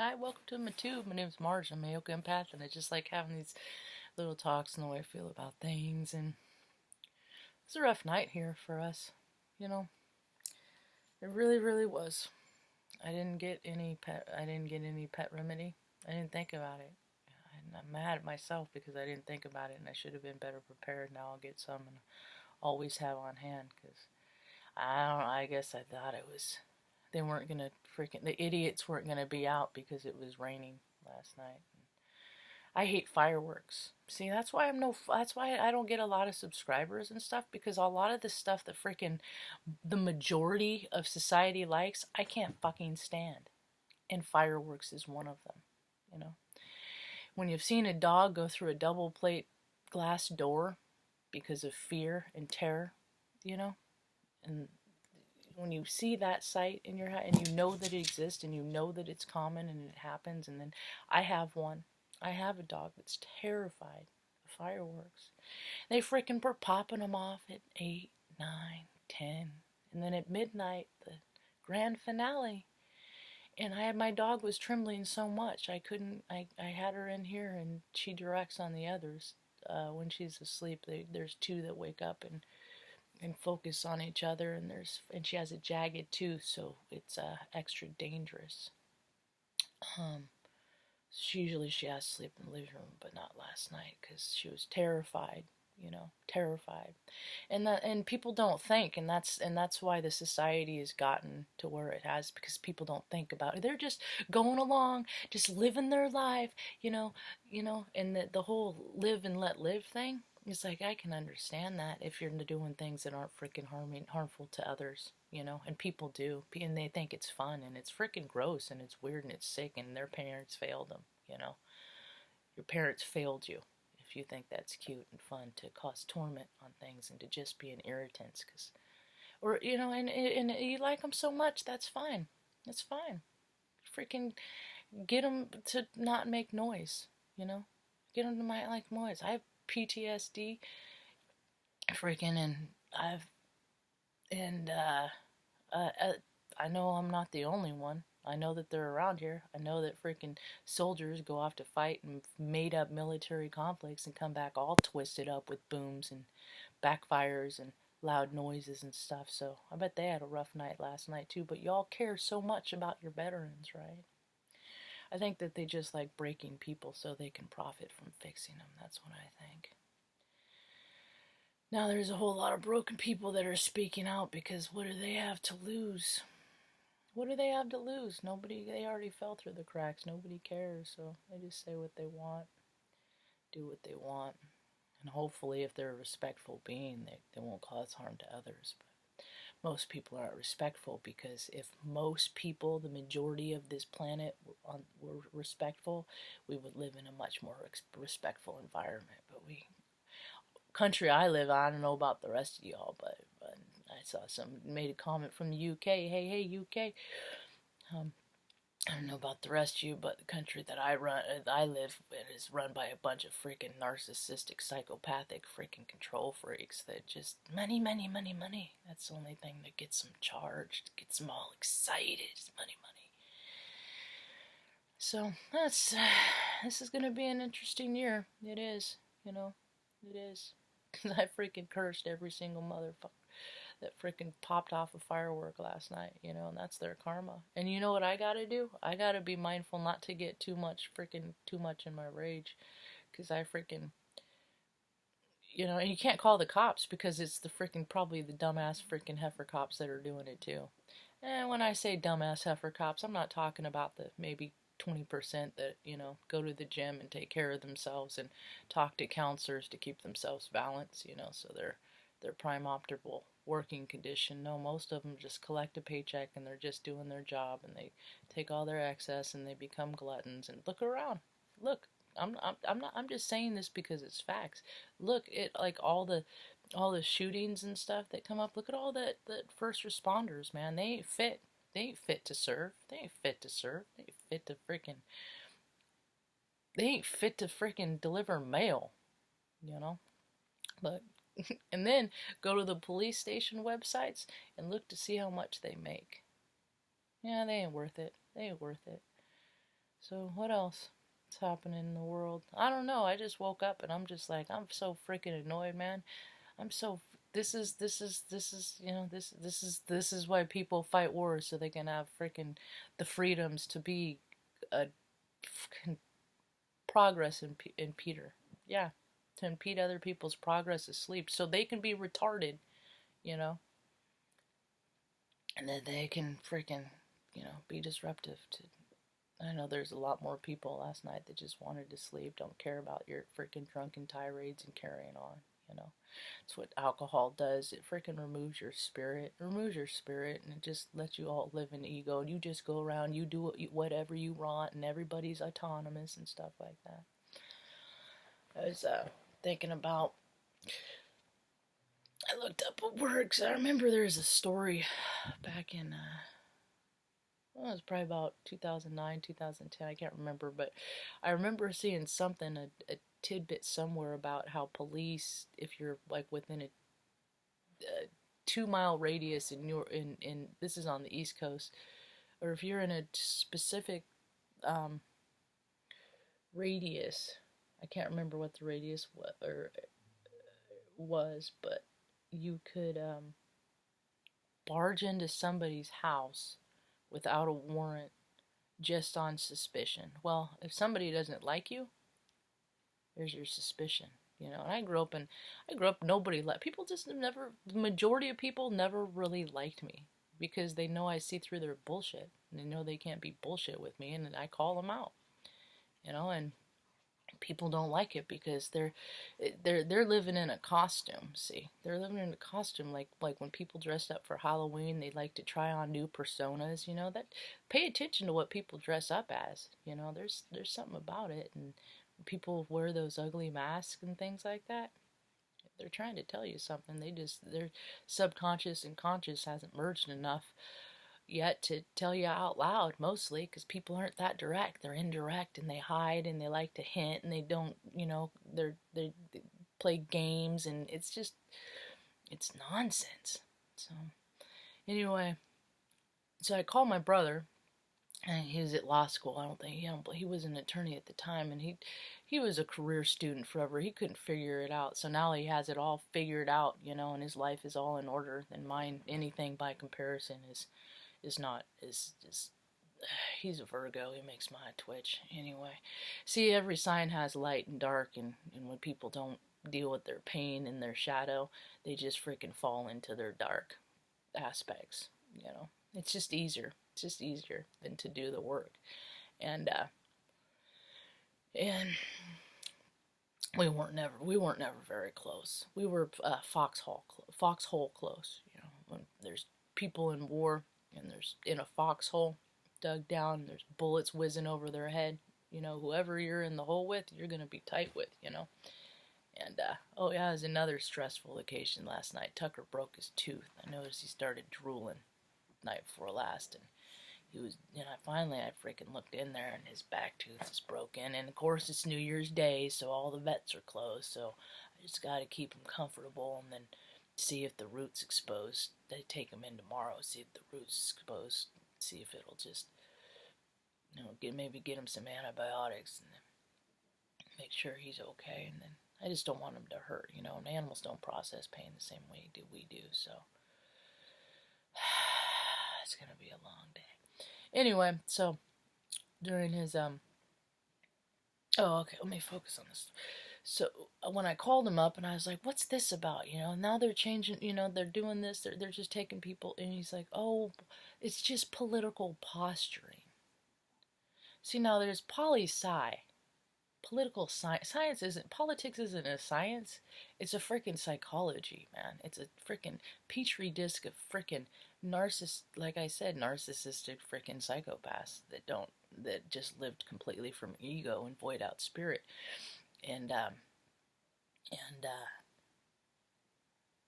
Hi, welcome to my tube. My name's Marge. I'm a yoga empath, and I just like having these little talks and the way I feel about things. And it's a rough night here for us. You know, it really, really was. I didn't get any pet. I didn't get any pet remedy. I didn't think about it. And I'm mad at myself because I didn't think about it, and I should have been better prepared. Now I'll get some and always have on hand because I don't. I guess I thought it was. They weren't gonna the idiots weren't gonna be out because it was raining last night. I hate fireworks. See, that's why I don't get a lot of subscribers and stuff, because a lot of the stuff that the majority of society likes, I can't fucking stand. And fireworks is one of them, you know. When you've seen a dog go through a double plate glass door because of fear and terror, you know, and when you see that sight in your head and you know that it exists and you know that it's common and it happens, and then I have one. I have a dog that's terrified of fireworks. They freaking were popping them off at 8, 9, 10, and then at midnight, the grand finale. And my dog was trembling so much I couldn't. I had her in here, and she directs on the others. When she's asleep, there's two that wake up and focus on each other, and she has a jagged tooth, so it's extra dangerous. Usually she has to sleep in the living room, but not last night because she was terrified. Terrified, and people don't think, and that's why the society has gotten to where it has, because people don't think about it. They're just going along, just living their life, and the whole live and let live thing. It's like, I can understand that if you're doing things that aren't freaking harmful to others, and people do, and they think it's fun, and it's freaking gross, and it's weird, and it's sick, and their parents failed them. Your parents failed you if you think that's cute and fun to cause torment on things and to just be an irritant, and you like them so much, that's fine. That's fine. Freaking get them to not make noise, Get them to not like noise. I have PTSD, freaking, and I know I'm not the only one. I know that they're around here. I know that freaking soldiers go off to fight and made up military conflicts and come back all twisted up with booms and backfires and loud noises and stuff. So I bet they had a rough night last night too. But y'all care so much about your veterans, right? I think that they just like breaking people so they can profit from fixing them. That's what I think. Now there's a whole lot of broken people that are speaking out because what do they have to lose? What do they have to lose? Nobody. They already fell through the cracks. Nobody cares, so they just say what they want, do what they want, and hopefully if they're a respectful being, they won't cause harm to others. But most people aren't respectful, because if most people, the majority of this planet, were respectful, we would live in a much more respectful environment. But country I live in, I don't know about the rest of y'all, but I saw made a comment from the UK. Hey, UK. I don't know about the rest of you, but the country that I live in is run by a bunch of freaking narcissistic, psychopathic, freaking control freaks that just money, money, money, money. That's the only thing that gets them charged, gets them all excited. It's money, money. So this is gonna be an interesting year. It is, it is. I freaking cursed every single motherfucker that freaking popped off a firework last night, and that's their karma. And you know what I gotta do? I gotta be mindful not to get too much in my rage, because I freaking, and you can't call the cops because it's probably the dumbass freaking heifer cops that are doing it too. And when I say dumbass heifer cops, I'm not talking about the maybe 20% that, go to the gym and take care of themselves and talk to counselors to keep themselves balanced, so they're prime optimal working condition. No, most of them just collect a paycheck and they're just doing their job, and they take all their excess and they become gluttons. And look around. Look, I'm just saying this because it's facts. Look at like all the shootings and stuff that come up. Look at all the first responders, man. They ain't fit. They ain't fit to serve. They ain't fit to serve. They ain't fit to freaking deliver mail, But and then go to the police station websites and look to see how much they make. Yeah, they ain't worth it. They ain't worth it. So what else is happening in the world? I don't know. I just woke up and I'm just like, I'm so freaking annoyed, man. I'm so this is this is why people fight wars, so they can have freaking the freedoms to be a progress in Peter. Yeah, to impede other people's progress asleep, so they can be retarded, you know, and then they can freaking, be disruptive to. I know there's a lot more people last night that just wanted to sleep, don't care about your freaking drunken tirades and carrying on, you know. It's what alcohol does. It freaking removes your spirit, and it just lets you all live in ego. And you just go around, you do whatever you want, and everybody's autonomous and stuff like that. I was thinking about, I looked up at works. I remember there's a story back in, well, it was probably about 2009, 2010. I can't remember, but I remember seeing something, a tidbit somewhere about how police, if you're like within a 2 mile radius in this is on the East Coast, or if you're in a specific um, radius, I can't remember what the radius was, but you could barge into somebody's house without a warrant just on suspicion. Well, if somebody doesn't like you, there's your suspicion. And I grew up nobody let people just never, the majority of people never really liked me because they know I see through their bullshit and they know they can't be bullshit with me, and I call them out. And people don't like it because they're living in a costume. See, they're living in a costume, like when people dress up for Halloween, they like to try on new personas. That pay attention to what people dress up as. There's something about it, and people wear those ugly masks and things like that. They're trying to tell you something. Their subconscious and conscious hasn't merged enough yet to tell you out loud, mostly because people aren't that direct. They're indirect, and they hide, and they like to hint, and they don't, they play games, and it's nonsense. So anyway, so I called my brother, and he was at law school. He was an attorney at the time, and he was a career student forever. He couldn't figure it out, so now he has it all figured out, and his life is all in order. And mine, anything by comparison, is not, is just, he's a Virgo. He makes my twitch. Anyway, see, every sign has light and dark, and when people don't deal with their pain and their shadow, they just freaking fall into their dark aspects. It's just easier. It's just easier than to do the work. And we weren't never very close. We were foxhole close. When there's people in war and there's in a foxhole dug down, there's bullets whizzing over their head. Whoever you're in the hole with, you're gonna be tight with. And oh yeah, it was another stressful occasion last night. Tucker broke his tooth. I noticed he started drooling night before last, and he was, I freaking looked in there, and his back tooth is broken. And of course, it's New Year's Day, so all the vets are closed. So I just got to keep him comfortable, and then see if the root's exposed. They take him in tomorrow, see if the root's exposed, see if it'll just, maybe get him some antibiotics, and then make sure he's okay. And then I just don't want him to hurt. And animals don't process pain the same way we do. So it's gonna be a long day. Anyway, so during his oh, okay, let me focus on this. So when I called him up and I was like, "What's this about?" Now they're changing. They're doing this. They're just taking people. And he's like, "Oh, it's just political posturing." See, now there's poli-sci. Political science. Politics isn't a science. It's a freaking psychology, man. It's a freaking petri disc of freaking like I said, narcissistic freaking psychopaths that just lived completely from ego and void out spirit. And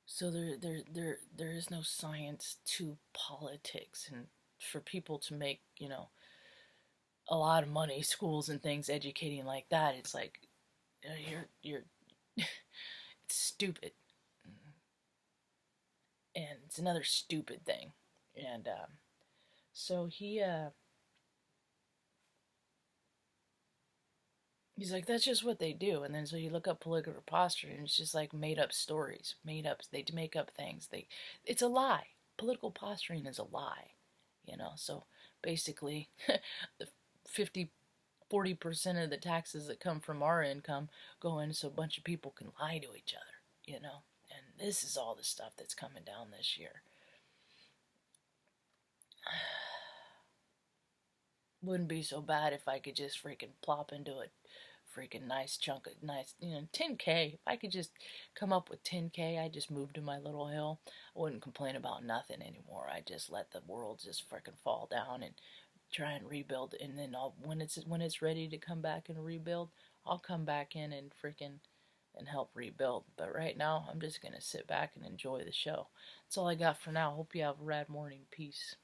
so there is no science to politics, and for people to make, a lot of money, schools and things educating like that, it's like, you're it's stupid. And it's another stupid thing. And so he He's like, that's just what they do. And then so you look up political posturing, and it's just like made up stories, made up. They make up things. It's a lie. Political posturing is a lie, you know. So basically, the 40% of the taxes that come from our income go in so a bunch of people can lie to each other, you know. And this is all the stuff that's coming down this year. Wouldn't be so bad if I could just freaking plop into a freaking nice chunk of nice, 10K. If I could just come up with 10K, I just moved to my little hill. I wouldn't complain about nothing anymore. I just let the world just freaking fall down and try and rebuild. And then when it's ready to come back and rebuild, I'll come back in and freaking and help rebuild. But right now, I'm just gonna sit back and enjoy the show. That's all I got for now. Hope you have a rad morning. Peace.